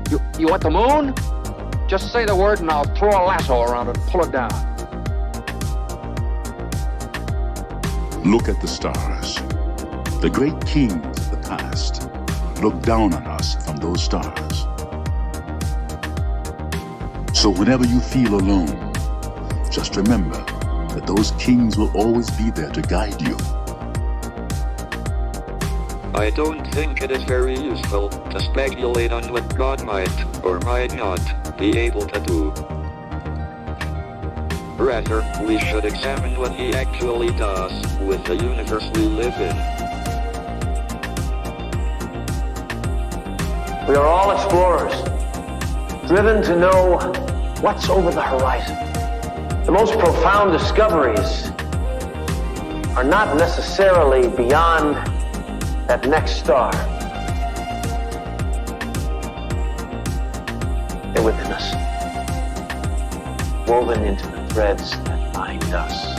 You want the moon? Just say the word and I'll throw a lasso around it and pull it down. Look at the stars. The great kings of the past look down on us from those stars. So whenever you feel alone, just remember that those kings will always be there to guide you. I don't think it is very useful to speculate on what God might or might not be able to do. Rather, we should examine what he actually does with the universe we live in. We are all explorers, driven to know what's over the horizon. The most profound discoveries are not necessarily beyond that next star. They're within us, woven into the threads that bind us.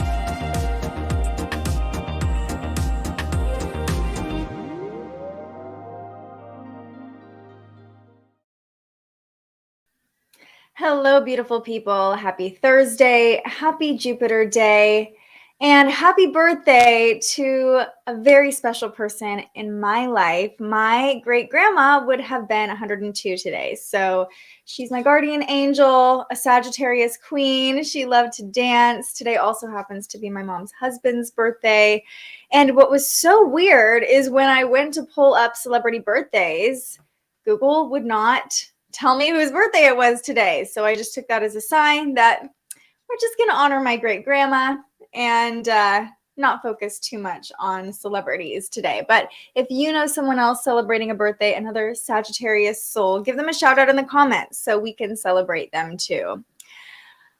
Hello, beautiful people. Happy Thursday, happy Jupiter day, and happy birthday to a very special person in my life. My great-grandma would have been 102 today. So she's my guardian angel, a Sagittarius queen. She loved to dance. Today also happens to be my mom's husband's birthday. And what was so weird is when I went to pull up celebrity birthdays, Google would not tell me whose birthday it was today. So I just took that as a sign that we're just going to honor my great-grandma and not focus too much on celebrities today. But if you know someone else celebrating a birthday, another Sagittarius soul, give them a shout out in the comments so we can celebrate them too. I'm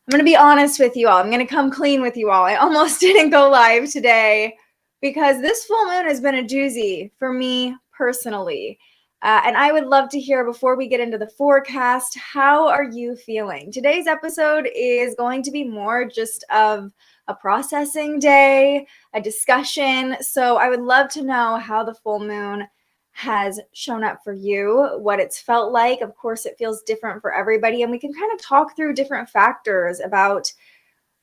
going to be honest with you all. I'm going to come clean with you all. I almost didn't go live today because this full moon has been a doozy for me personally. And I would love to hear, before we get into the forecast, how are you feeling? Today's episode is going to be more just of a processing day, a discussion. So I would love to know how the full moon has shown up for you, what it's felt like. Of course, it feels different for everybody. And we can kind of talk through different factors about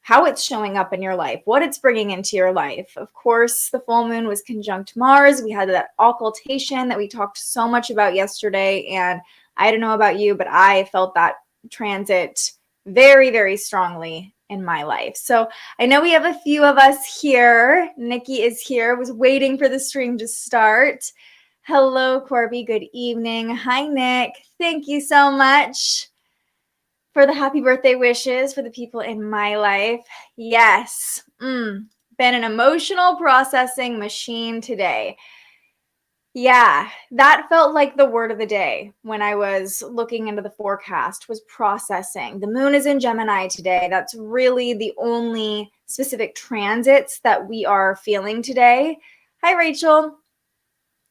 how it's showing up in your life, what it's bringing into your life. Of course, the full moon was conjunct Mars. We had that occultation that we talked so much about yesterday. And I don't know about you, but I felt that transit very, very strongly in my life. So I know we have a few of us here. Nikki is here, was waiting for the stream to start. Hello, Corby. Good evening. Hi, Nick. Thank you so much for the happy birthday wishes for the people in my life. Yes, been an emotional processing machine today. Yeah, that felt like the word of the day when I was looking into the forecast, was processing. The moon is in Gemini today. That's really the only specific transits that we are feeling today. Hi, Rachel.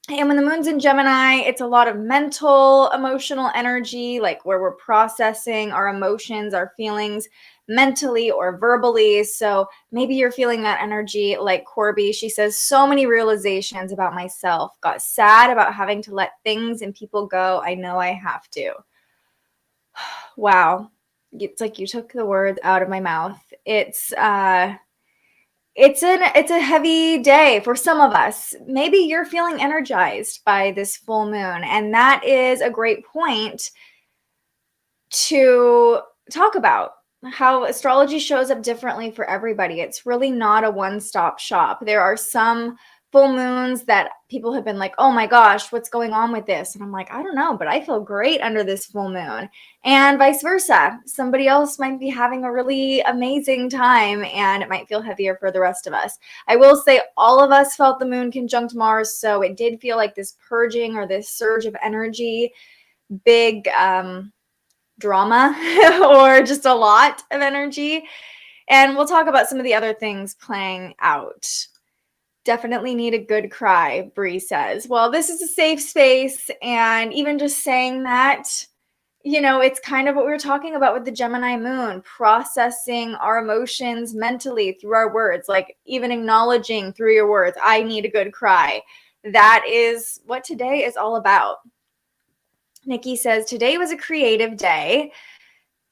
And when the moon's in Gemini, it's a lot of mental, emotional energy, like where we're processing our emotions, our feelings mentally or verbally. So maybe you're feeling that energy like Corby. She says, so many realizations about myself. Got sad about having to let things and people go. I know I have to. Wow. It's like you took the words out of my mouth. It's a heavy day for some of us. Maybe you're feeling energized by this full moon, and that is a great point to talk about how astrology shows up differently for everybody. It's really not a one-stop shop. There are some full moons that people have been like, oh my gosh, what's going on with this? And I'm like, I don't know, but I feel great under this full moon. And vice versa. Somebody else might be having a really amazing time and it might feel heavier for the rest of us. I will say all of us felt the moon conjunct Mars, so it did feel like this purging or this surge of energy, big drama or just a lot of energy. And we'll talk about some of the other things playing out. Definitely need a good cry, Bree says. Well, this is a safe space. And even just saying that, you know, it's kind of what we were talking about with the Gemini moon, processing our emotions mentally through our words, like even acknowledging through your words, I need a good cry. That is what today is all about. Nikki says, today was a creative day.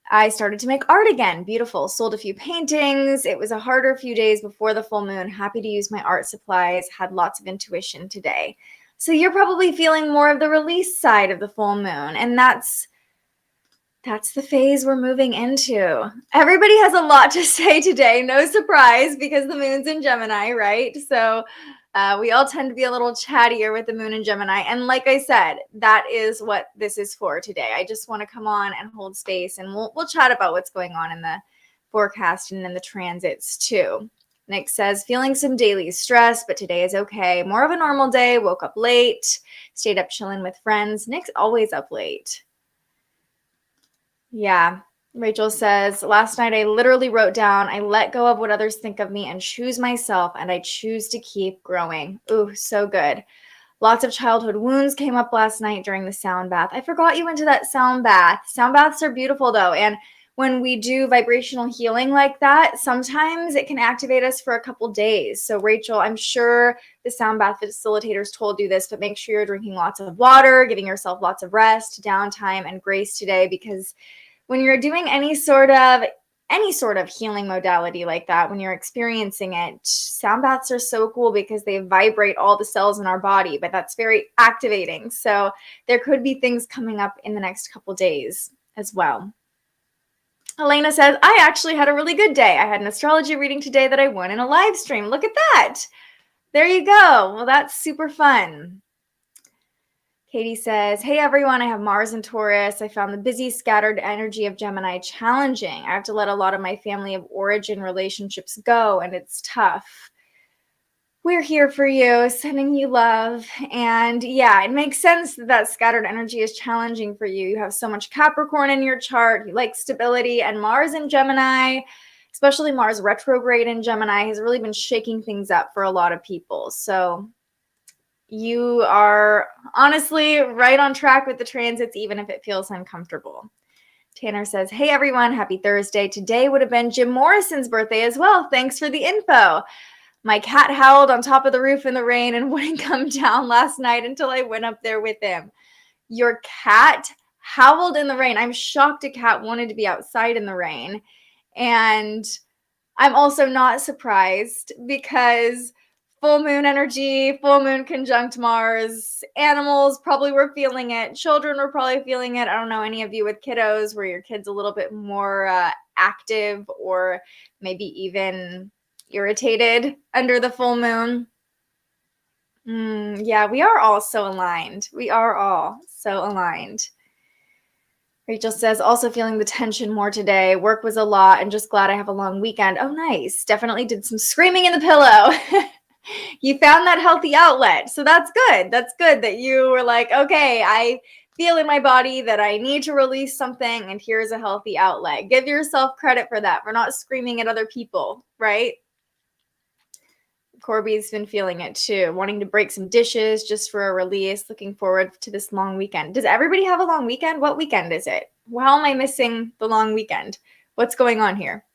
I started to make art again. Beautiful. Sold a few paintings. It was a harder few days before the full moon. Happy to use my art supplies. Had lots of intuition today. So you're probably feeling more of the release side of the full moon. And that's the phase we're moving into. Everybody has a lot to say today. No surprise, because the moon's in Gemini, right? So we all tend to be a little chattier with the moon in Gemini. And like I said, that is what this is for today. I just want to come on and hold space, and we'll chat about what's going on in the forecast and in the transits too. Nick says, feeling some daily stress, but today is okay. More of a normal day. Woke up late, stayed up chilling with friends. Nick's always up late. Yeah. Rachel says, last night I literally wrote down, I let go of what others think of me and choose myself, and I choose to keep growing. Ooh, so good. Lots of childhood wounds came up last night during the sound bath. I forgot you went to that sound bath. Sound baths are beautiful though. And when we do vibrational healing like that, sometimes it can activate us for a couple days. So Rachel, I'm sure the sound bath facilitators told you this, but make sure you're drinking lots of water, giving yourself lots of rest, downtime, and grace today, because when you're doing any sort of healing modality like that, when you're experiencing it, sound baths are so cool because they vibrate all the cells in our body, but that's very activating. So there could be things coming up in the next couple days as well. Elena says, I actually had a really good day. I had an astrology reading today that I won in a live stream. Look at that. There you go. Well, that's super fun. Katie says, hey, everyone, I have Mars in Taurus. I found the busy, scattered energy of Gemini challenging. I have to let a lot of my family of origin relationships go, and it's tough. We're here for you, sending you love. And yeah, it makes sense that scattered energy is challenging for you. You have so much Capricorn in your chart. You like stability, and Mars in Gemini, especially Mars retrograde in Gemini, has really been shaking things up for a lot of people. So you are honestly right on track with the transits, even if it feels uncomfortable. Tanner says, hey, everyone, happy Thursday. Today would have been Jim Morrison's birthday as well. Thanks for the info. My cat howled on top of the roof in the rain and wouldn't come down last night until I went up there with him. Your cat howled in the rain. I'm shocked a cat wanted to be outside in the rain. And I'm also not surprised because full moon energy, full moon conjunct Mars, animals probably were feeling it. Children were probably feeling it. I don't know, any of you with kiddos where your kid's a little bit more active or maybe even irritated under the full moon. Yeah, we are all so aligned. We are all so aligned. Rachel says, also feeling the tension more today. Work was a lot and just glad I have a long weekend. Oh, nice. Definitely did some screaming in the pillow. You found that healthy outlet. So that's good. That's good that you were like, okay, I feel in my body that I need to release something, and here's a healthy outlet. Give yourself credit for that. We're not screaming at other people, right? Corby's been feeling it too, wanting to break some dishes just for a release, looking forward to this long weekend. Does everybody have a long weekend? What weekend is it? How am I missing the long weekend? What's going on here?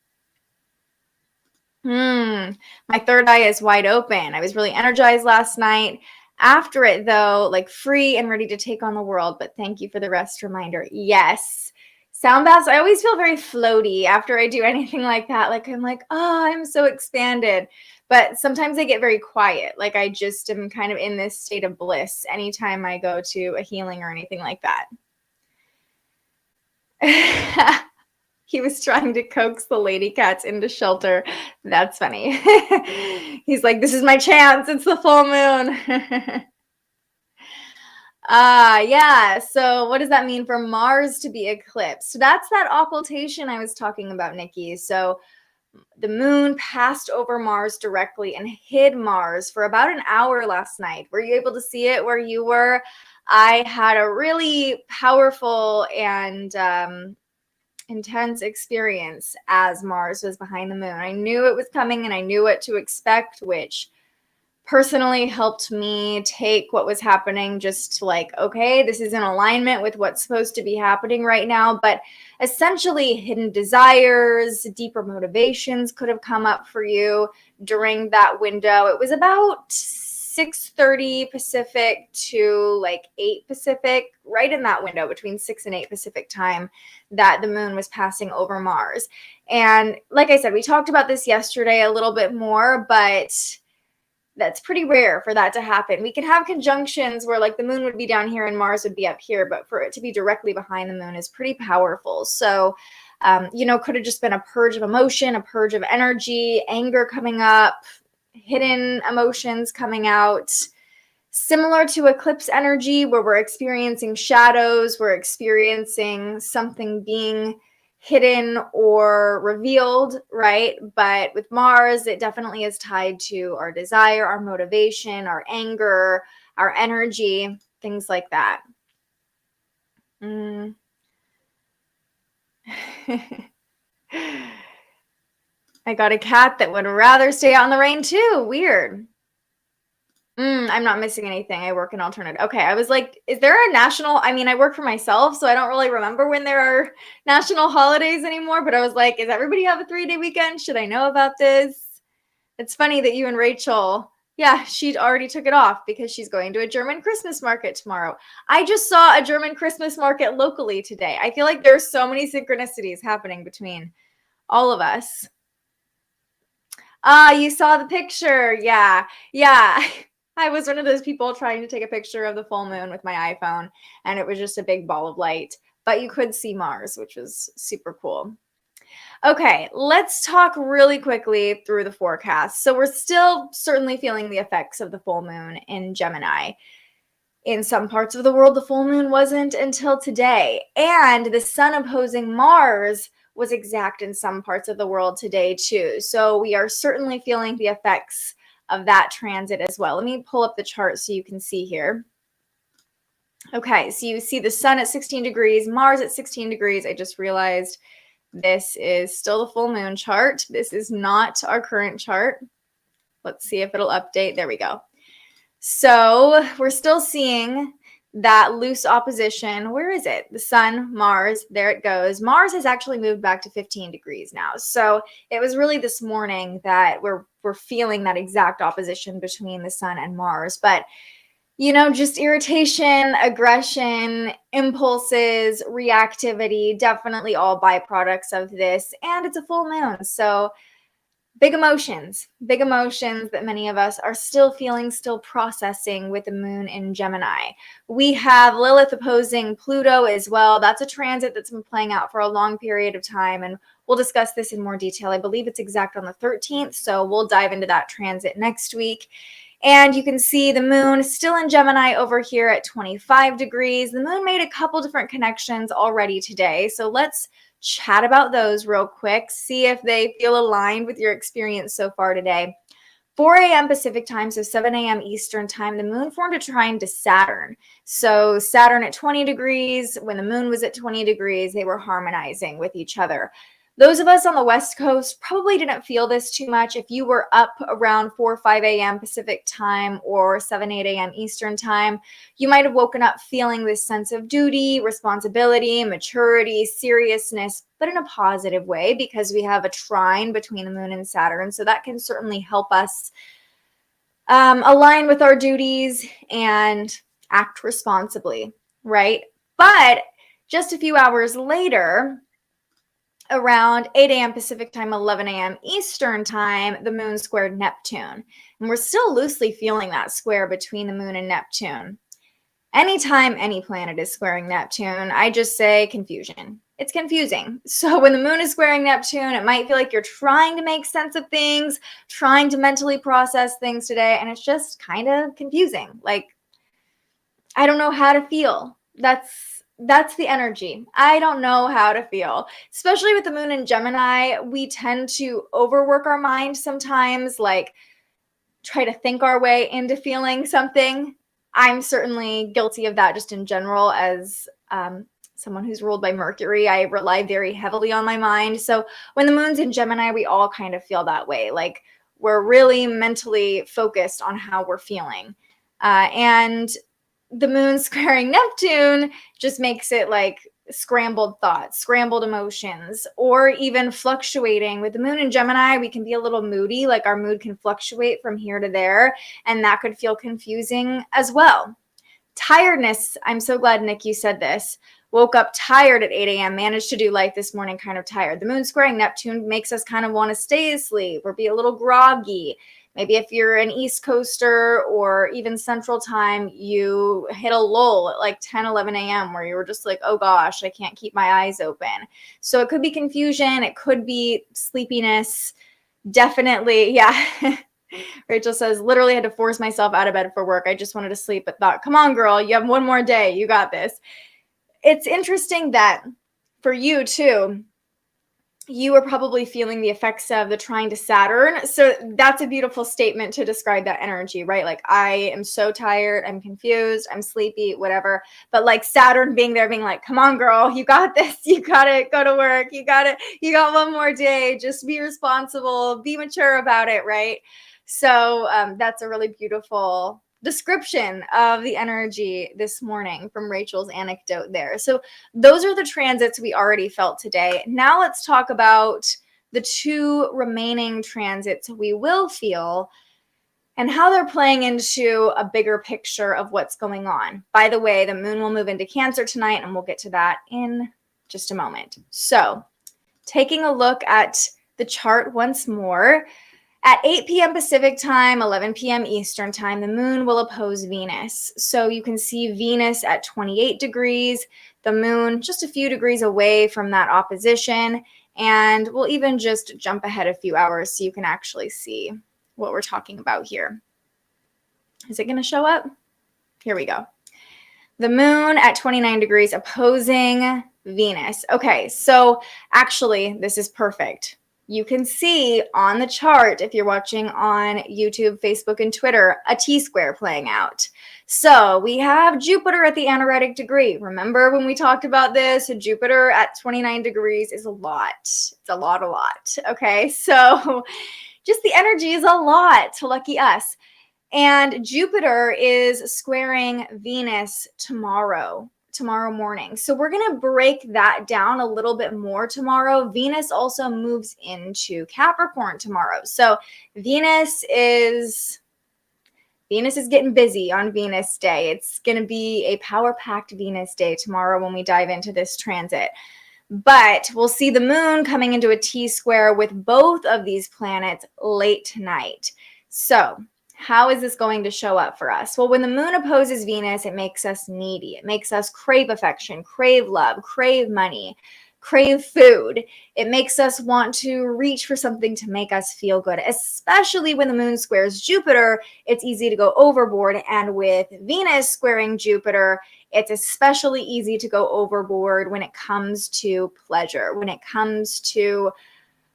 My third eye is wide open. I was really energized last night. After it, though, like free and ready to take on the world. But thank you for the rest reminder. Yes. Sound baths, I always feel very floaty after I do anything like that. Like I'm like, oh, I'm so expanded. But sometimes I get very quiet. Like I just am kind of in this state of bliss anytime I go to a healing or anything like that. He was trying to coax the lady cats into shelter. That's funny. He's like, this is my chance. It's the full moon. Yeah. So what does that mean for Mars to be eclipsed? So that's that occultation I was talking about, Nikki. So the moon passed over Mars directly and hid Mars for about an hour last night. Were you able to see it where you were? I had a really powerful and intense experience as Mars was behind the moon. I knew it was coming and I knew what to expect, which personally helped me take what was happening just to like, okay, this is in alignment with what's supposed to be happening right now. But essentially hidden desires, deeper motivations could have come up for you during that window. It was about 6:30 Pacific to like 8 Pacific, right in that window between 6 and 8 Pacific time, that the moon was passing over Mars. And like I said, we talked about this yesterday a little bit more, but that's pretty rare for that to happen. We can have conjunctions where like the moon would be down here and Mars would be up here, but for it to be directly behind the moon is pretty powerful. So, could have just been a purge of emotion, a purge of energy, anger coming up, hidden emotions coming out, similar to eclipse energy where we're experiencing shadows, we're experiencing something being hidden or revealed, right? But with Mars, it definitely is tied to our desire, our motivation, our anger, our energy, things like that. I got a cat that would rather stay out in the rain too. Weird. I'm not missing anything. I work in alternate. Okay, I was like, is there a national? I mean, I work for myself, so I don't really remember when there are national holidays anymore. But I was like, is everybody have a 3-day weekend? Should I know about this? It's funny that you and Rachel, yeah, she already took it off because she's going to a German Christmas market tomorrow. I just saw a German Christmas market locally today. I feel like there's so many synchronicities happening between all of us. You saw the picture. Yeah. I was one of those people trying to take a picture of the full moon with my iPhone, and it was just a big ball of light, but you could see Mars, which was super cool. Okay, let's talk really quickly through the forecast. So we're still certainly feeling the effects of the full moon in Gemini. In some parts of the world, the full moon wasn't until today, and the sun opposing Mars was exact in some parts of the world today too. So we are certainly feeling the effects of that transit as well. Let me pull up the chart so you can see here. Okay, so you see the sun at 16 degrees, Mars at 16 degrees. I just realized this is still the full moon chart. This is not our current chart. Let's see if it'll update. There we go. So we're still seeing that loose opposition. Where is it? The sun, Mars, there it goes. Mars has actually moved back to 15 degrees now. So it was really this morning that we're feeling that exact opposition between the sun and Mars. But, just irritation, aggression, impulses, reactivity, definitely all byproducts of this. And it's a full moon. So big emotions that many of us are still feeling, still processing with the moon in Gemini. We have Lilith opposing Pluto as well. That's a transit that's been playing out for a long period of time, and we'll discuss this in more detail. I believe it's exact on the 13th, so we'll dive into that transit next week. And you can see the moon still in Gemini over here at 25 degrees. The moon made a couple different connections already today, so let's chat about those real quick, see if they feel aligned with your experience so far today. 4 a.m. Pacific time, so 7 a.m. Eastern time, the moon formed a trine to Saturn. So Saturn at 20 degrees, when the moon was at 20 degrees, they were harmonizing with each other. Those of us on the West Coast probably didn't feel this too much. If you were up around 4 or 5 a.m. Pacific time or 7, 8 a.m. Eastern time, you might have woken up feeling this sense of duty, responsibility, maturity, seriousness, but in a positive way because we have a trine between the moon and Saturn. So that can certainly help us align with our duties and act responsibly, right? But just a few hours later, around 8 a.m. Pacific time, 11 a.m. Eastern time, the moon squared Neptune. And we're still loosely feeling that square between the moon and Neptune. Anytime any planet is squaring Neptune, I just say confusion. It's confusing. So when the moon is squaring Neptune, it might feel like you're trying to make sense of things, trying to mentally process things today, and it's just kind of confusing. Like, I don't know how to feel. That's the energy. I don't know how to feel. Especially with the moon in Gemini, we tend to overwork our mind sometimes, like try to think our way into feeling something. I'm certainly guilty of that just in general as someone who's ruled by Mercury. I rely very heavily on my mind. So when the moon's in Gemini, we all kind of feel that way. Like we're really mentally focused on how we're feeling. And the moon squaring Neptune just makes it like scrambled thoughts, scrambled emotions, or even fluctuating. With the moon in Gemini, we can be a little moody, like our mood can fluctuate from here to there, and that could feel confusing as well. Tiredness, I'm so glad, Nick, you said this. Woke up tired at 8 a.m., managed to do life this morning kind of tired. The moon squaring Neptune makes us kind of want to stay asleep or be a little groggy. Maybe if you're an East Coaster or even Central Time, you hit a lull at like 10, 11 a.m. where you were just like, oh gosh, I can't keep my eyes open. So it could be confusion. It could be sleepiness. Definitely, yeah. Rachel says, literally had to force myself out of bed for work. I just wanted to sleep, but thought, come on, girl, you have one more day. You got this. It's interesting that for you too, you are probably feeling the effects of the trine to Saturn. So that's a beautiful statement to describe that energy, right? Like, I am so tired, I'm confused, I'm sleepy, whatever. But like Saturn being there, being like, come on, girl, you got this. You got to go to work. You got one more day. Just be responsible, be mature about it, right? So that's a really beautiful description of the energy this morning from Rachel's anecdote there. So those are the transits we already felt today. Now let's talk about the two remaining transits we will feel and how they're playing into a bigger picture of what's going on. By the way, the moon will move into Cancer tonight, and we'll get to that in just a moment. So taking a look at the chart once more, at 8 p.m. Pacific time, 11 p.m. Eastern time, the moon will oppose Venus. So you can see Venus at 28 degrees, the moon just a few degrees away from that opposition. And we'll even just jump ahead a few hours so you can actually see what we're talking about here. Is it going to show up? Here we go. The moon at 29 degrees opposing Venus. Okay, so actually this is perfect. You can see on the chart, if you're watching on YouTube, Facebook, and Twitter, a T-square playing out. So we have Jupiter at the anaretic degree. Remember when we talked about this? Jupiter at 29 degrees is a lot. It's a lot. Okay, so just the energy is a lot to lucky us. And Jupiter is squaring Venus tomorrow morning. So we're going to break that down a little bit more tomorrow. Venus also moves into Capricorn tomorrow. So Venus is getting busy on Venus Day. It's going to be a power-packed Venus Day tomorrow when we dive into this transit. But we'll see the moon coming into a T-square with both of these planets late tonight. So how is this going to show up for us? Well, when the moon opposes Venus, it makes us needy. It makes us crave affection, crave love, crave money, crave food. It makes us want to reach for something to make us feel good, especially when the moon squares Jupiter. It's easy to go overboard. And with Venus squaring Jupiter, it's especially easy to go overboard when it comes to pleasure, when it comes to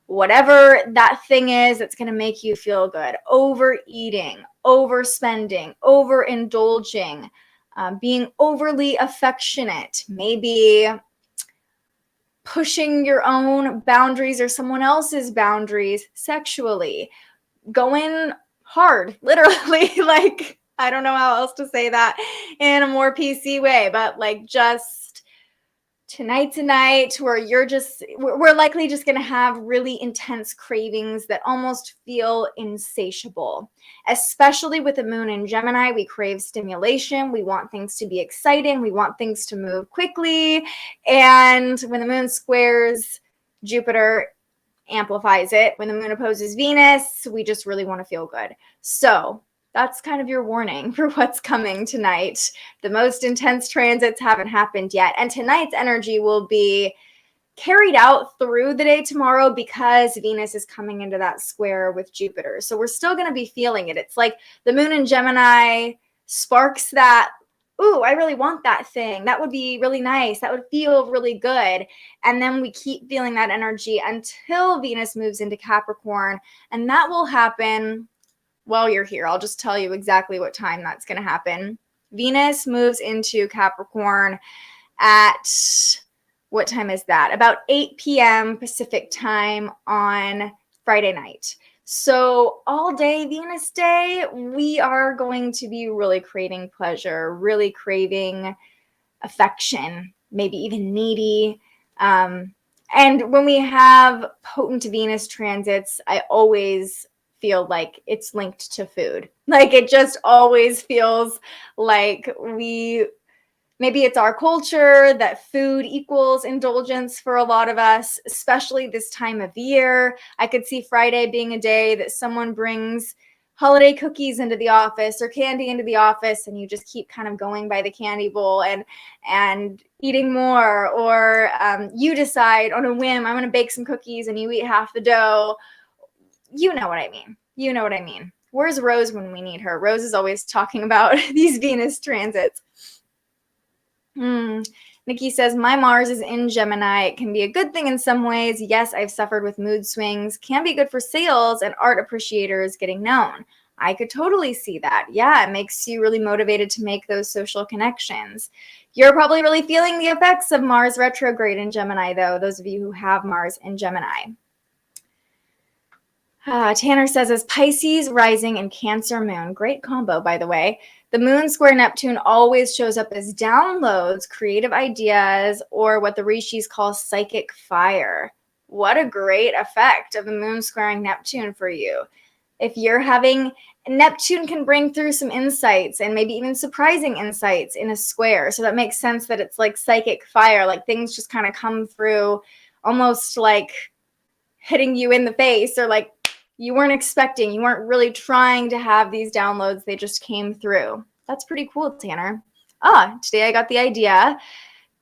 whatever that thing is that's going to make you feel good. Overeating, overspending, overindulging, being overly affectionate, maybe pushing your own boundaries or someone else's boundaries sexually, going hard, literally, like, I don't know how else to say that in a more PC way, but like just tonight's a night where we're likely just going to have really intense cravings that almost feel insatiable. Especially with the moon in Gemini, we crave stimulation. We want things to be exciting. We want things to move quickly. And when the moon squares Jupiter, amplifies it. When the moon opposes Venus, we just really want to feel good. So that's kind of your warning for what's coming tonight. The most intense transits haven't happened yet. And tonight's energy will be carried out through the day tomorrow because Venus is coming into that square with Jupiter. So we're still going to be feeling it. It's like the moon in Gemini sparks that, ooh, I really want that thing. That would be really nice. That would feel really good. And then we keep feeling that energy until Venus moves into Capricorn. And that will happen while you're here. I'll just tell you exactly what time that's going to happen. Venus moves into Capricorn at, what time is that? About 8 p.m. Pacific time on Friday night. So all day Venus Day, we are going to be really craving pleasure, really craving affection, maybe even needy. And when we have potent Venus transits, I always feel like it's linked to food. Like it just always feels like maybe it's our culture that food equals indulgence for a lot of us, especially this time of year. I could see Friday being a day that someone brings holiday cookies into the office or candy into the office, and you just keep kind of going by the candy bowl and eating more, or you decide on a whim, I'm going to bake some cookies, and you eat half the dough. You know what I mean. You know what I mean. Where's Rose when we need her? Rose is always talking about these Venus transits. Nikki says, my Mars is in Gemini. It can be a good thing in some ways. Yes, I've suffered with mood swings. Can be good for sales and art appreciators getting known. I could totally see that. Yeah, it makes you really motivated to make those social connections. You're probably really feeling the effects of Mars retrograde in Gemini, though, those of you who have Mars in Gemini. Tanner says, as Pisces rising and Cancer moon, great combo, by the way, the moon square Neptune always shows up as downloads, creative ideas, or what the rishis call psychic fire. What a great effect of the moon squaring Neptune for you. If you're having, Neptune can bring through some insights and maybe even surprising insights in a square. So that makes sense that it's like psychic fire, like things just kind of come through almost like hitting you in the face, or like you weren't expecting, you weren't really trying to have these downloads, they just came through. That's pretty cool, Tanner. Today I got the idea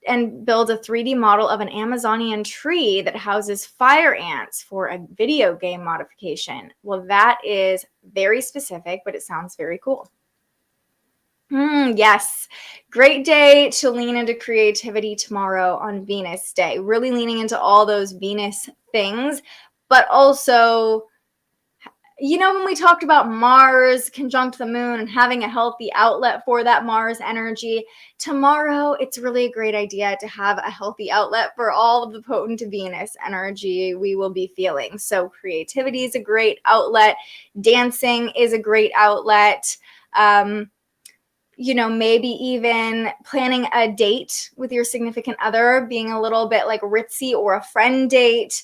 and build a 3D model of an Amazonian tree that houses fire ants for a video game modification. Well, that is very specific, but it sounds very cool. Yes, great day to lean into creativity tomorrow on Venus Day. Really leaning into all those Venus things, but also, you know, when we talked about Mars conjunct the moon and having a healthy outlet for that Mars energy, tomorrow it's really a great idea to have a healthy outlet for all of the potent Venus energy we will be feeling. So creativity is a great outlet. Dancing is a great outlet. You know, maybe even planning a date with your significant other, being a little bit like ritzy, or a friend date.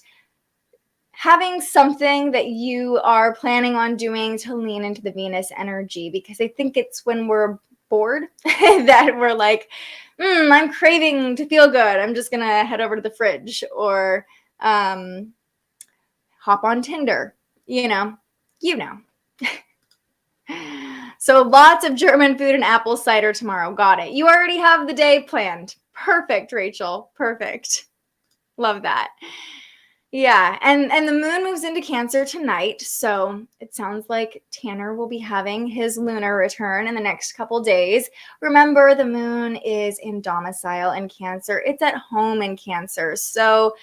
Having something that you are planning on doing to lean into the Venus energy, because I think it's when we're bored that we're like, I'm craving to feel good. I'm just going to head over to the fridge, or hop on Tinder, you know. So lots of German food and apple cider tomorrow. Got it. You already have the day planned. Perfect, Rachel. Perfect. Love that. Yeah, and the moon moves into Cancer tonight, so it sounds like Tanner will be having his lunar return in the next couple days. Remember, the moon is in domicile in Cancer. It's at home in Cancer, so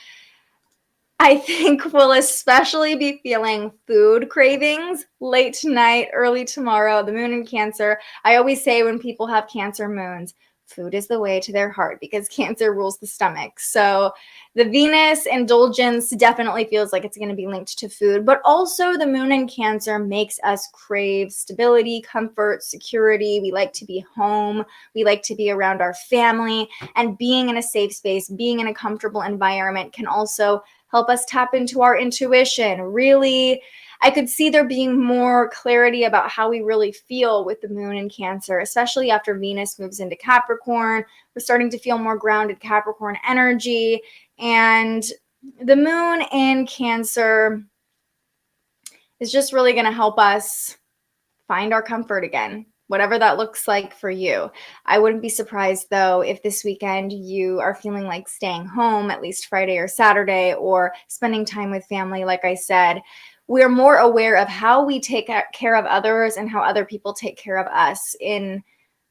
I think we'll especially be feeling food cravings late tonight, early tomorrow, the moon in Cancer. I always say when people have Cancer moons, food is the way to their heart, because Cancer rules the stomach. So the Venus indulgence definitely feels like it's going to be linked to food, but also the moon in Cancer makes us crave stability, comfort, security. We like to be home. We like to be around our family, and being in a safe space, being in a comfortable environment can also help us tap into our intuition. Really, I could see there being more clarity about how we really feel with the moon in Cancer, especially after Venus moves into Capricorn. We're starting to feel more grounded Capricorn energy. And the moon in Cancer is just really going to help us find our comfort again, whatever that looks like for you. I wouldn't be surprised, though, if this weekend you are feeling like staying home at least Friday or Saturday, or spending time with family. Like I said, we're more aware of how we take care of others and how other people take care of us when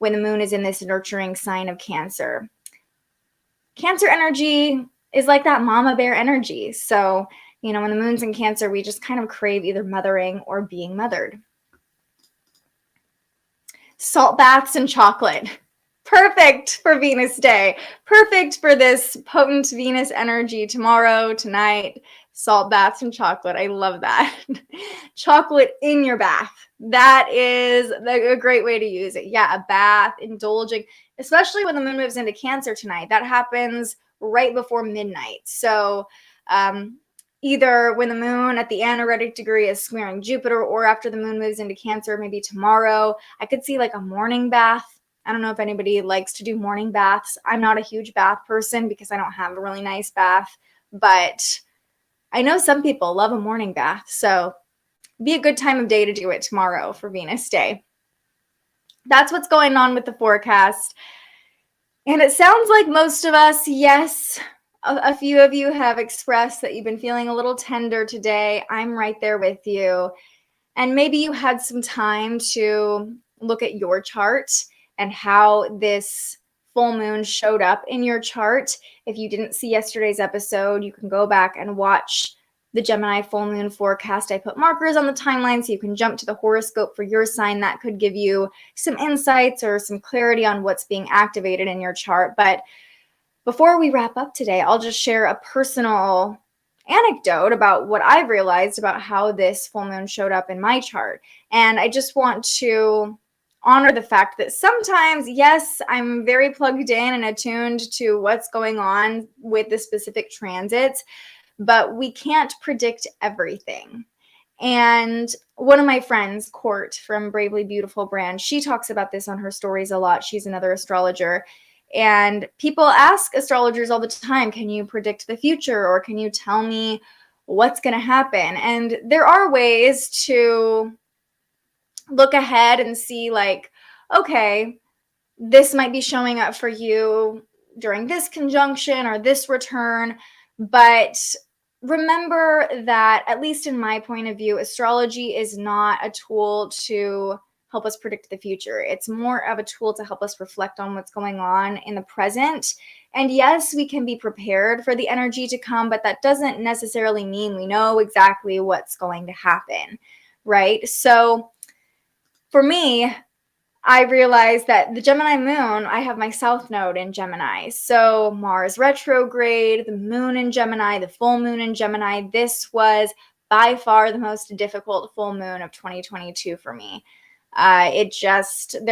the moon is in this nurturing sign of Cancer. Cancer energy is like that mama bear energy. So, you know, when the moon's in Cancer, we just kind of crave either mothering or being mothered. Salt baths and chocolate. Perfect for Venus Day. Perfect for this potent Venus energy tomorrow, tonight, Salt baths and chocolate. I love that. Chocolate in your bath. That is a great way to use it. Yeah, a bath, indulging, especially when the moon moves into Cancer tonight. That happens right before midnight. So either when the moon at the anaretic degree is squaring Jupiter, or after the moon moves into Cancer, maybe tomorrow, I could see like a morning bath. I don't know if anybody likes to do morning baths. I'm not a huge bath person because I don't have a really nice bath, but I know some people love a morning bath. So be a good time of day to do it tomorrow for Venus Day. That's what's going on with the forecast. And it sounds like most of us, yes, a few of you have expressed that you've been feeling a little tender today. I'm right there with you. And maybe you had some time to look at your chart and how this full moon showed up in your chart. If you didn't see yesterday's episode, you can go back and watch the Gemini full moon forecast. I put markers on the timeline so you can jump to the horoscope for your sign. That could give you some insights or some clarity on what's being activated in your chart. But before we wrap up today, I'll just share a personal anecdote about what I've realized about how this full moon showed up in my chart. And I just want to honor the fact that sometimes, yes, I'm very plugged in and attuned to what's going on with the specific transits, but we can't predict everything. And one of my friends, Court from Bravely Beautiful brand, she talks about this on her stories a lot. She's another astrologer. And people ask astrologers all the time, can you predict the future, or can you tell me what's going to happen? And there are ways to look ahead and see like, okay, this might be showing up for you during this conjunction or this return. But remember that, at least in my point of view, astrology is not a tool to help us predict the future. It's more of a tool to help us reflect on what's going on in the present. And yes, we can be prepared for the energy to come, but that doesn't necessarily mean we know exactly what's going to happen, right? So for me, I realized that the Gemini moon, I have my south node in Gemini. So Mars retrograde, the moon in Gemini, the full moon in Gemini. This was by far the most difficult full moon of 2022 for me. There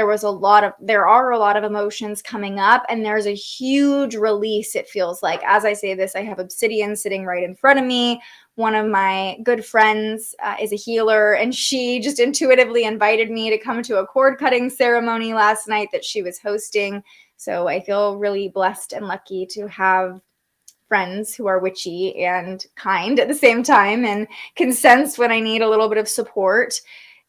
are a lot of emotions coming up, and there's a huge release, it feels like. As I say this, I have Obsidian sitting right in front of me. One of my good friends is a healer, and she just intuitively invited me to come to a cord cutting ceremony last night that she was hosting. So I feel really blessed and lucky to have friends who are witchy and kind at the same time and can sense when I need a little bit of support.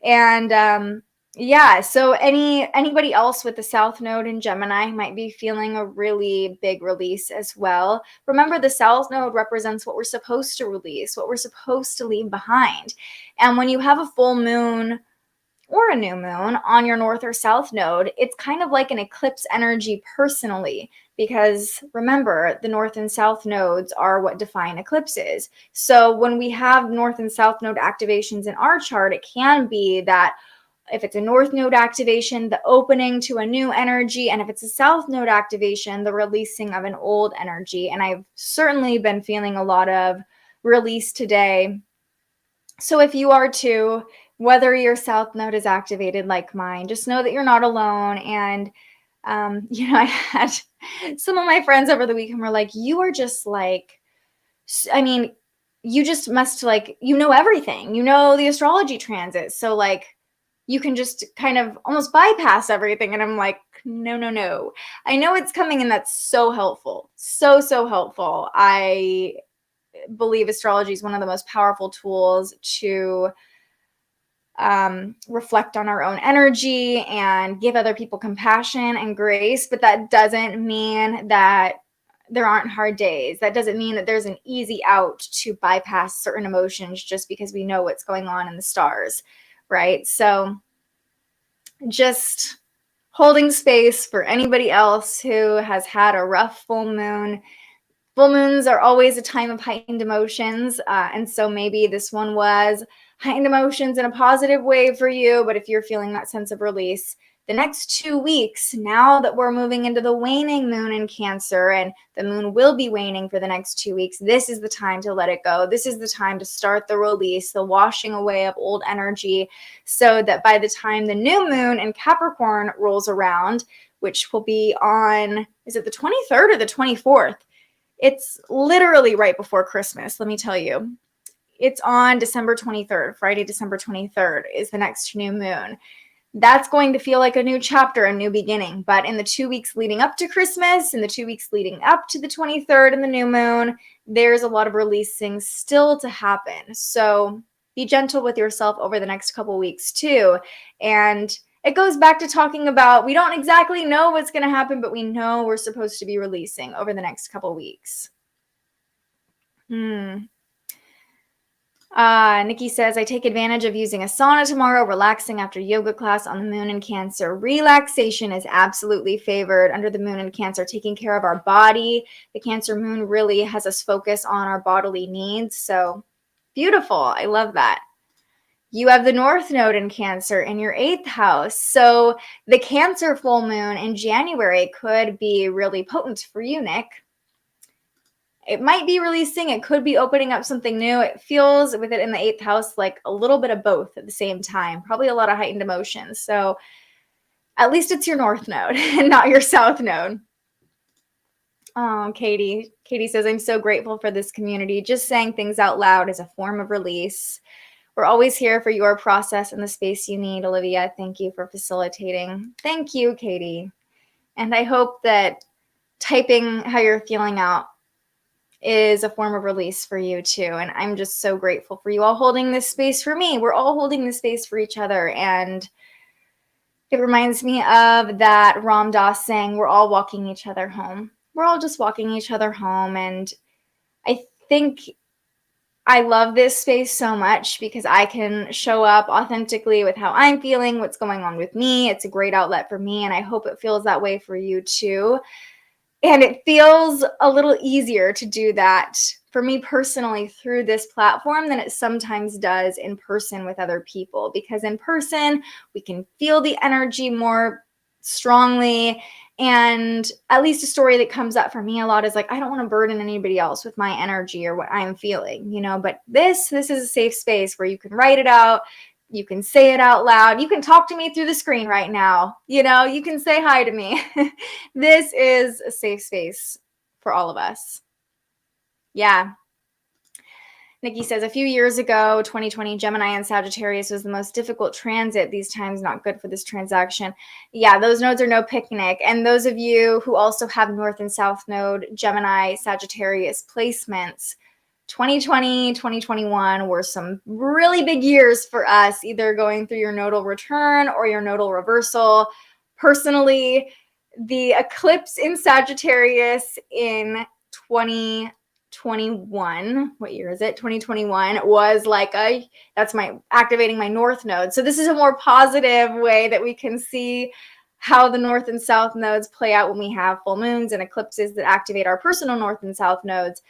And yeah, so anybody else with the South Node in Gemini might be feeling a really big release as well. Remember, the South Node represents what we're supposed to release, what we're supposed to leave behind. And when you have a full moon or a new moon on your North or South Node, it's kind of like an eclipse energy personally, because remember, the North and South Nodes are what define eclipses. So when we have North and South Node activations in our chart, it can be that if it's a North Node activation, the opening to a new energy, and if it's a South Node activation, the releasing of an old energy. And I've certainly been feeling a lot of release today. So if you are too, whether your South Node is activated like mine, just know that you're not alone. And I had some of my friends over the weekend were like, you are just like, I mean, you just must like, you know everything, you know the astrology transits. So like, you can just kind of almost bypass everything. And I'm like, no. I know it's coming, and that's so helpful. So helpful. I believe astrology is one of the most powerful tools to reflect on our own energy and give other people compassion and grace. But that doesn't mean that there aren't hard days. That doesn't mean that there's an easy out to bypass certain emotions just because we know what's going on in the stars. Right? So just holding space for anybody else who has had a rough full moon. Full moons are always a time of heightened emotions. And so maybe this one was heightened emotions in a positive way for you. But if you're feeling that sense of release, the next 2 weeks, now that we're moving into the waning moon in Cancer, and the moon will be waning for the next 2 weeks, this is the time to let it go. This is the time to start the release, the washing away of old energy, so that by the time the new moon in Capricorn rolls around, which will be on, is it the 23rd or the 24th? It's literally right before Christmas, let me tell you. It's on December 23rd, Friday, December 23rd is the next new moon. That's going to feel like a new chapter, a new beginning. But in the 2 weeks leading up to Christmas, in the 2 weeks leading up to the 23rd and the new moon, there's a lot of releasing still to happen. So be gentle with yourself over the next couple weeks too. And it goes back to talking about, we don't exactly know what's going to happen, but we know we're supposed to be releasing over the next couple weeks. Nikki says, I take advantage of using a sauna tomorrow, relaxing after yoga class on the moon in Cancer. Relaxation is absolutely favored under the moon in Cancer, taking care of our body. The Cancer moon really has us focus on our bodily needs. So beautiful. I love that. You have the North Node in Cancer in your 8th house. So the Cancer full moon in January could be really potent for you, Nick. It might be releasing. It could be opening up something new. It feels with it in the 8th house like a little bit of both at the same time. Probably a lot of heightened emotions. So at least it's your North Node and not your South Node. Oh, Katie. Katie says, I'm so grateful for this community. Just saying things out loud is a form of release. We're always here for your process and the space you need, Olivia. Thank you for facilitating. Thank you, Katie. And I hope that typing how you're feeling out is a form of release for you too. And I'm just so grateful for you all holding this space for me. We're all holding this space for each other. And it reminds me of that Ram Dass saying, we're all walking each other home. We're all just walking each other home. And I think I love this space so much because I can show up authentically with how I'm feeling, what's going on with me. It's a great outlet for me. And I hope it feels that way for you too. And it feels a little easier to do that for me personally through this platform than it sometimes does in person with other people. Because in person, we can feel the energy more strongly. And at least a story that comes up for me a lot is like, I don't want to burden anybody else with my energy or what I'm feeling, you know, but this is a safe space where you can write it out. You can say it out loud. You can talk to me through the screen right now. You know, you can say hi to me. This is a safe space for all of us. Yeah. Nikki says, a few years ago, 2020, Gemini and Sagittarius was the most difficult transit. These times not good for this transaction. Yeah, those nodes are no picnic. And those of you who also have North and South Node, Gemini, Sagittarius placements, 2020, 2021 were some really big years for us, either going through your nodal return or your nodal reversal. Personally, the eclipse in Sagittarius in 2021, what year is it? 2021 was like that's my activating my North Node. So this is a more positive way that we can see how the North and South nodes play out when we have full moons and eclipses that activate our personal North and South nodes.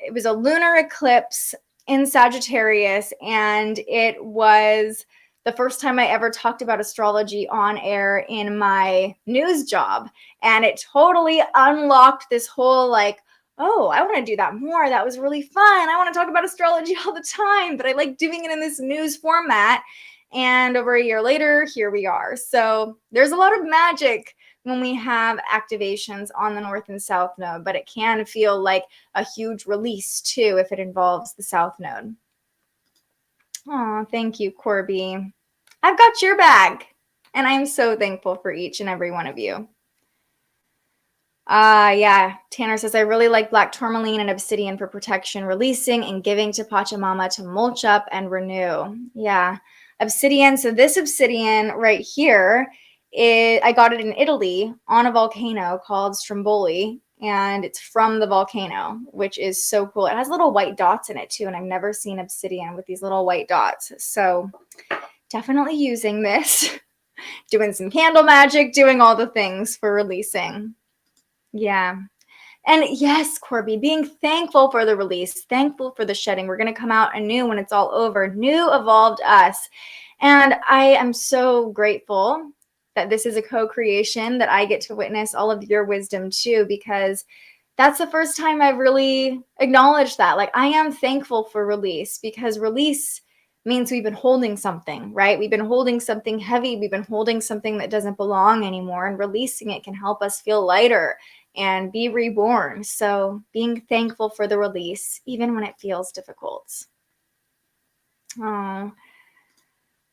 It was a lunar eclipse in Sagittarius, and it was the first time I ever talked about astrology on air in my news job. And it totally unlocked this whole like, oh, I want to do that more. That was really fun. I want to talk about astrology all the time, but I like doing it in this news format. And over a year later, here we are. So there's a lot of magic when we have activations on the North and South Node, but it can feel like a huge release too if it involves the South Node. Oh, thank you, Corby. I've got your back, and I'm so thankful for each and every one of you. Yeah, Tanner says, I really like black tourmaline and obsidian for protection, releasing and giving to Pachamama to mulch up and renew. Yeah, obsidian. So this obsidian right here, I got it in Italy on a volcano called Stromboli, and it's from the volcano, which is so cool. It has little white dots in it too, and I've never seen obsidian with these little white dots. So definitely using this, doing some candle magic, doing all the things for releasing. Yeah. And yes, Corby, being thankful for the release, thankful for the shedding. We're going to come out anew when it's all over. New evolved us. And I am so grateful that this is a co-creation, that I get to witness all of your wisdom too, because that's the first time I've really acknowledged that. Like, I am thankful for release, because release means we've been holding something, right? We've been holding something heavy. We've been holding something that doesn't belong anymore, and releasing it can help us feel lighter and be reborn. So being thankful for the release, even when it feels difficult. Oh,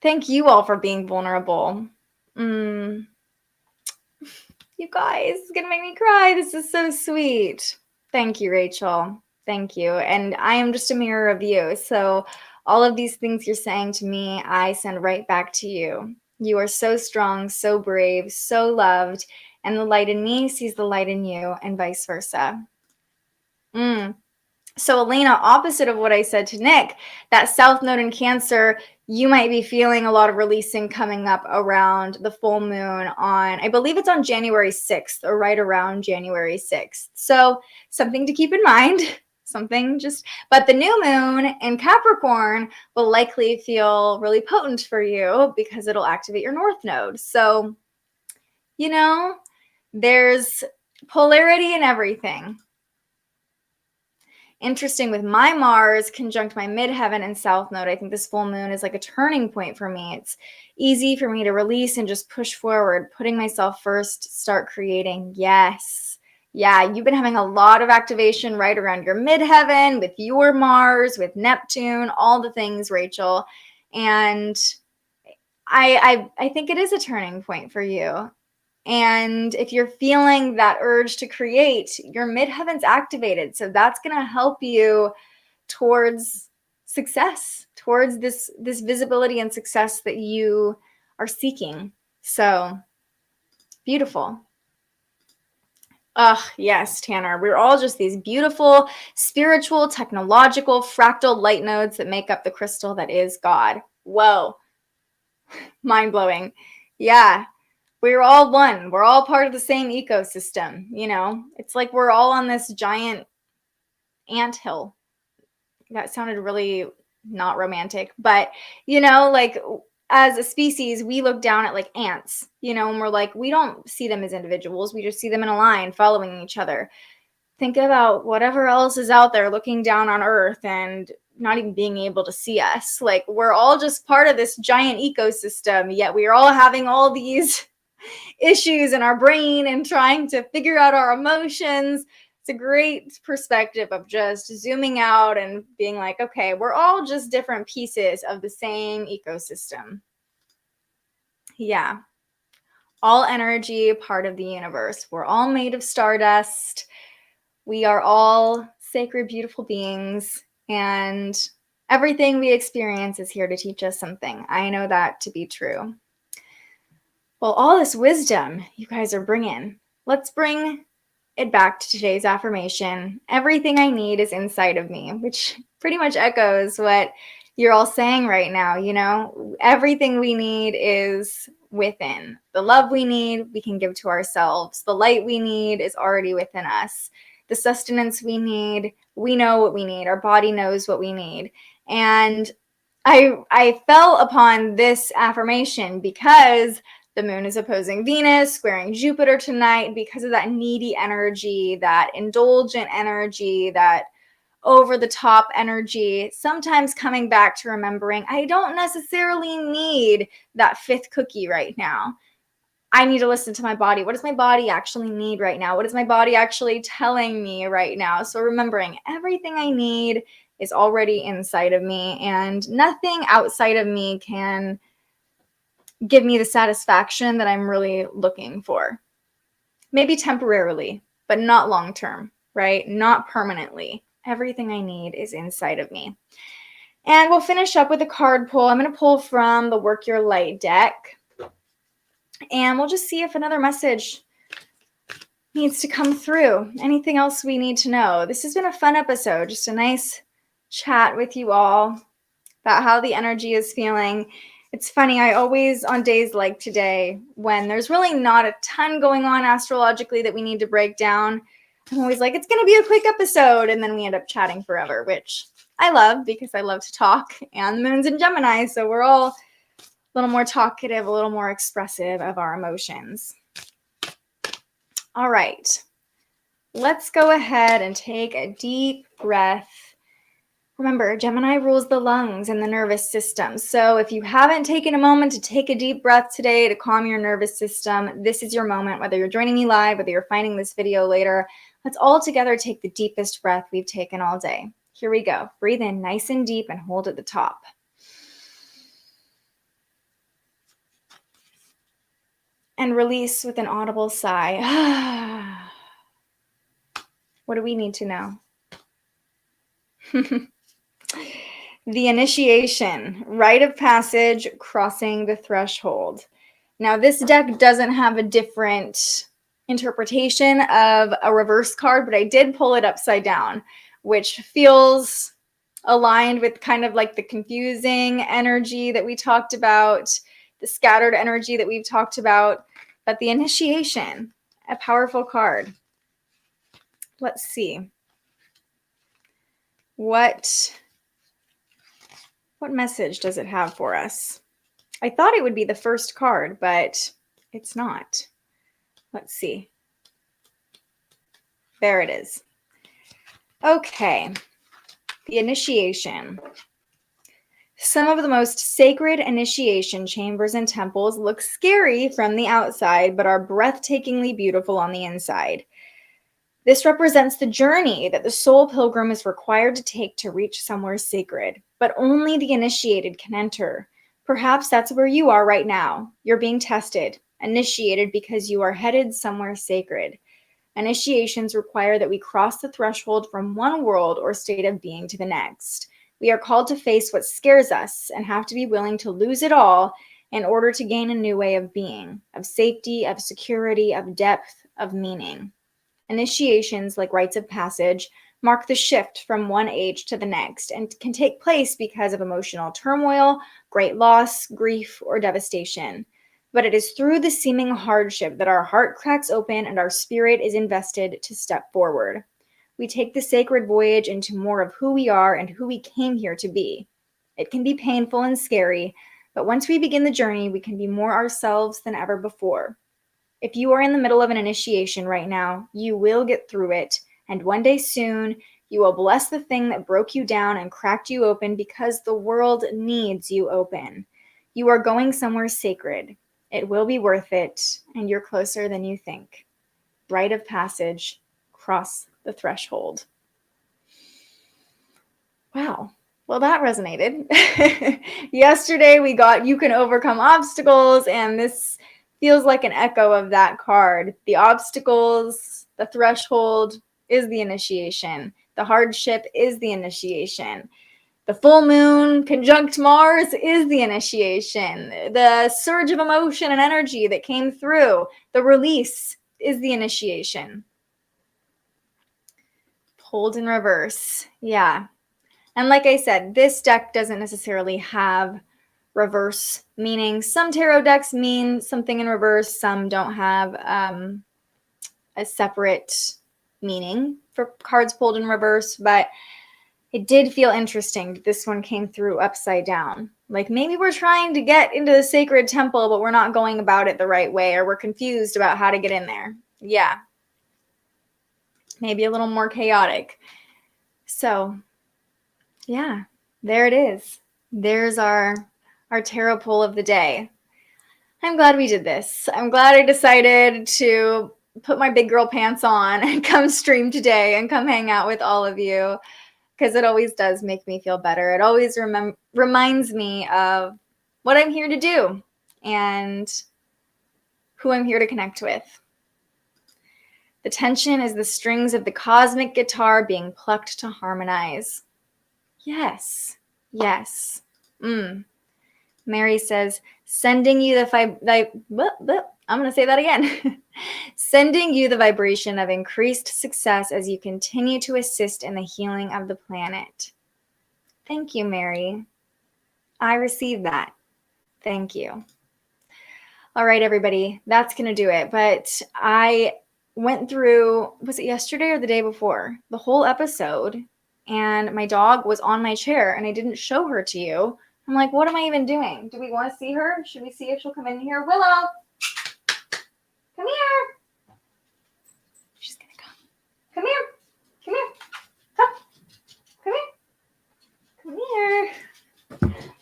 thank you all for being vulnerable. You guys, it's gonna make me cry. This is so sweet. Thank you, Rachel. Thank you. And I am just a mirror of you. So all of these things you're saying to me, I send right back to you. You are so strong, so brave, so loved. And the light in me sees the light in you, and vice versa. So Elena, opposite of what I said to Nick, that South Node in Cancer, you might be feeling a lot of releasing coming up around the full moon on, I believe it's on January 6th, or right around January 6th. So something to keep in mind, but the new moon in Capricorn will likely feel really potent for you because it'll activate your North Node. So, you know, there's polarity in everything. Interesting, with my Mars conjunct my midheaven and South Node, I think this full moon is like a turning point for me. It's easy for me to release and just push forward, putting myself first, start creating. Yes. Yeah, you've been having a lot of activation right around your midheaven with your Mars, with Neptune, all the things, Rachel. And I think it is a turning point for you. And if you're feeling that urge to create, your midheaven's activated. So that's going to help you towards success, towards this visibility and success that you are seeking. So beautiful. Yes, Tanner. We're all just these beautiful, spiritual, technological, fractal light nodes that make up the crystal that is God. Whoa. Mind-blowing. Yeah. We're all one. We're all part of the same ecosystem. You know, it's like we're all on this giant anthill. That sounded really not romantic, but you know, like as a species, we look down at like ants, you know, and we're like, we don't see them as individuals. We just see them in a line following each other. Think about whatever else is out there looking down on Earth and not even being able to see us. Like, we're all just part of this giant ecosystem, yet we are all having all these issues in our brain and trying to figure out our emotions. It's a great perspective of just zooming out and being like, okay, we're all just different pieces of the same ecosystem. Yeah. All energy, part of the universe. We're all made of stardust. We are all sacred, beautiful beings, and everything we experience is here to teach us something. I know that to be true. Well, all this wisdom you guys are bringing, let's bring it back to today's affirmation. Everything I need is inside of me, which pretty much echoes what you're all saying right now. You know, everything we need is within. The love we need, we can give to ourselves. The light we need is already within us. The sustenance we need, we know what we need. Our body knows what we need. And I fell upon this affirmation because the moon is opposing Venus, squaring Jupiter tonight, because of that needy energy, that indulgent energy, that over-the-top energy, sometimes coming back to remembering, I don't necessarily need that fifth cookie right now. I need to listen to my body. What does my body actually need right now? What is my body actually telling me right now? So remembering everything I need is already inside of me, and nothing outside of me can give me the satisfaction that I'm really looking for. Maybe temporarily, but not long term, right? Not permanently. Everything I need is inside of me. And we'll finish up with a card pull. I'm going to pull from the Work Your Light deck. And we'll just see if another message needs to come through. Anything else we need to know? This has been a fun episode. Just a nice chat with you all about how the energy is feeling. It's funny, I always, on days like today, when there's really not a ton going on astrologically that we need to break down, I'm always like, it's going to be a quick episode, and then we end up chatting forever, which I love because I love to talk, and the moon's in Gemini, so we're all little more talkative, a little more expressive of our emotions. All right. Let's go ahead and take a deep breath. Remember, Gemini rules the lungs and the nervous system. So if you haven't taken a moment to take a deep breath today to calm your nervous system, this is your moment, whether you're joining me live, whether you're finding this video later. Let's all together take the deepest breath we've taken all day. Here we go. Breathe in nice and deep and hold at the top. And release with an audible sigh. What do we need to know? The initiation, rite of passage, crossing the threshold. Now, this deck doesn't have a different interpretation of a reverse card, but I did pull it upside down, which feels aligned with kind of like the confusing energy that we talked about, the scattered energy that we've talked about. But the initiation, a powerful card. Let's see. What message does it have for us? I thought it would be the first card, but it's not. Let's see. There it is. Okay. The initiation. Some of the most sacred initiation chambers and temples look scary from the outside, but are breathtakingly beautiful on the inside. This represents the journey that the soul pilgrim is required to take to reach somewhere sacred, but only the initiated can enter. Perhaps that's where you are right now. You're being tested, initiated because you are headed somewhere sacred. Initiations require that we cross the threshold from one world or state of being to the next. We are called to face what scares us and have to be willing to lose it all in order to gain a new way of being, of safety, of security, of depth, of meaning. Initiations, like rites of passage, mark the shift from one age to the next and can take place because of emotional turmoil, great loss, grief, or devastation. But it is through the seeming hardship that our heart cracks open and our spirit is invested to step forward. We take the sacred voyage into more of who we are and who we came here to be. It can be painful and scary, but once we begin the journey, we can be more ourselves than ever before. If you are in the middle of an initiation right now, you will get through it, and one day soon, you will bless the thing that broke you down and cracked you open because the world needs you open. You are going somewhere sacred. It will be worth it, and you're closer than you think. Rite of passage, cross the threshold. Wow. Well, that resonated. Yesterday, we got you can overcome obstacles, and this feels like an echo of that card. The obstacles, the threshold is the initiation. The hardship is the initiation. The full moon conjunct Mars is the initiation. The surge of emotion and energy that came through, the release is the initiation. Pulled in reverse. Yeah. And like I said, this deck doesn't necessarily have reverse meaning. Some tarot decks mean something in reverse. Some don't have a separate meaning for cards pulled in reverse, but it did feel interesting that this one came through upside down. Like maybe we're trying to get into the sacred temple, but we're not going about it the right way, or we're confused about how to get in there. Yeah. Maybe a little more chaotic. So, yeah, there it is. There's our tarot pull of the day. I'm glad we did this. I'm glad I decided to put my big girl pants on and come stream today and come hang out with all of you, because it always does make me feel better. It always reminds me of what I'm here to do and who I'm here to connect with. The tension is the strings of the cosmic guitar being plucked to harmonize. Yes. Yes. Mary says, sending you I'm going to say that again. Sending you the vibration of increased success as you continue to assist in the healing of the planet. Thank you, Mary. I received that. Thank you. All right, everybody, that's going to do it. But I went through, was it yesterday or the day before? The whole episode, and my dog was on my chair, and I didn't show her to you I'm like, what am I even doing? Do we want to see her? Should we see if she'll come in here? Willow, come here. She's going to come. Come here. Come here. Come. Come here. Come here.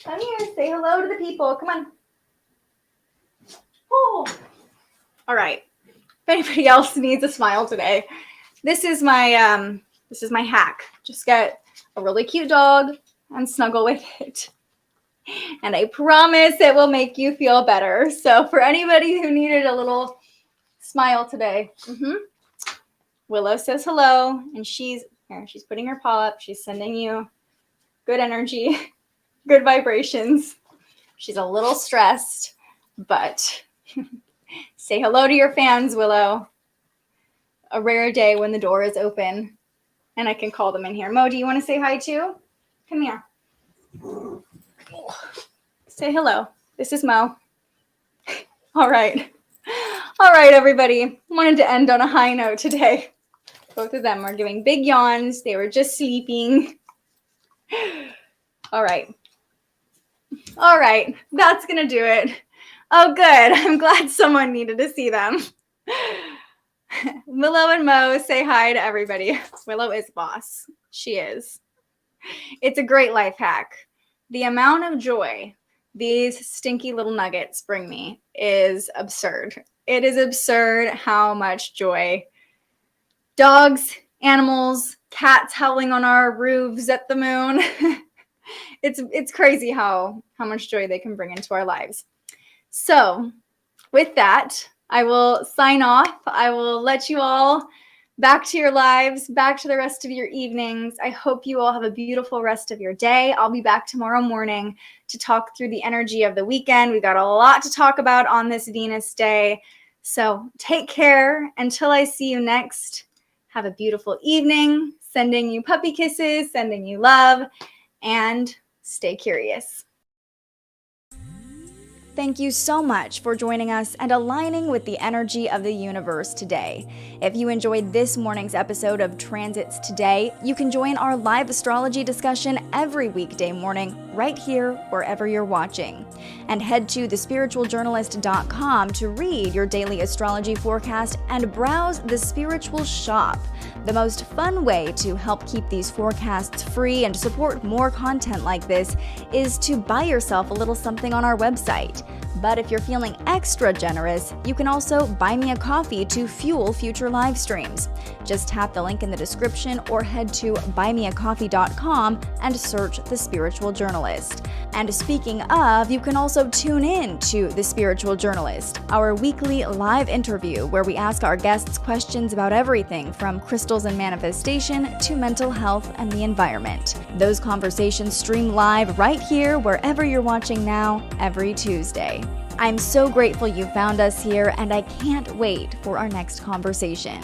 Come here. Say hello to the people. Come on. Oh. All right. If anybody else needs a smile today, this is my hack. Just get a really cute dog and snuggle with it. And I promise it will make you feel better. So for anybody who needed a little smile today, Willow says hello, and she's putting her paw up. She's sending you good energy, good vibrations. She's a little stressed, but say hello to your fans, Willow. A rare day when the door is open and I can call them in here. Mo, do you want to say hi too? Come here. Say hello. This is Mo. All right. All right, everybody. Wanted to end on a high note today. Both of them are giving big yawns. They were just sleeping. All right. All right. That's going to do it. Oh, good. I'm glad someone needed to see them. Willow and Mo, say hi to everybody. Willow is boss. She is. It's a great life hack. The amount of joy these stinky little nuggets bring me is absurd. It is absurd how much joy. Dogs, animals, cats howling on our roofs at the moon. It's crazy how much joy they can bring into our lives. So with that, I will sign off. I will let you all back to your lives, back to the rest of your evenings. I hope you all have a beautiful rest of your day. I'll be back tomorrow morning to talk through the energy of the weekend. We've got a lot to talk about on this Venus day. So take care until I see you next. Have a beautiful evening. Sending you puppy kisses, sending you love, and stay curious. Thank you so much for joining us and aligning with the energy of the universe today. If you enjoyed this morning's episode of Transits Today, you can join our live astrology discussion every weekday morning right here wherever you're watching. And head to thespiritualjournalist.com to read your daily astrology forecast and browse the Spiritual Shop. The most fun way to help keep these forecasts free and support more content like this is to buy yourself a little something on our website. But if you're feeling extra generous, you can also buy me a coffee to fuel future live streams. Just tap the link in the description or head to buymeacoffee.com and search The Spiritual Journalist. And speaking of, you can also tune in to The Spiritual Journalist, our weekly live interview where we ask our guests questions about everything from crystals and manifestation to mental health and the environment. Those conversations stream live right here wherever you're watching now every Tuesday. I'm so grateful you found us here, and I can't wait for our next conversation.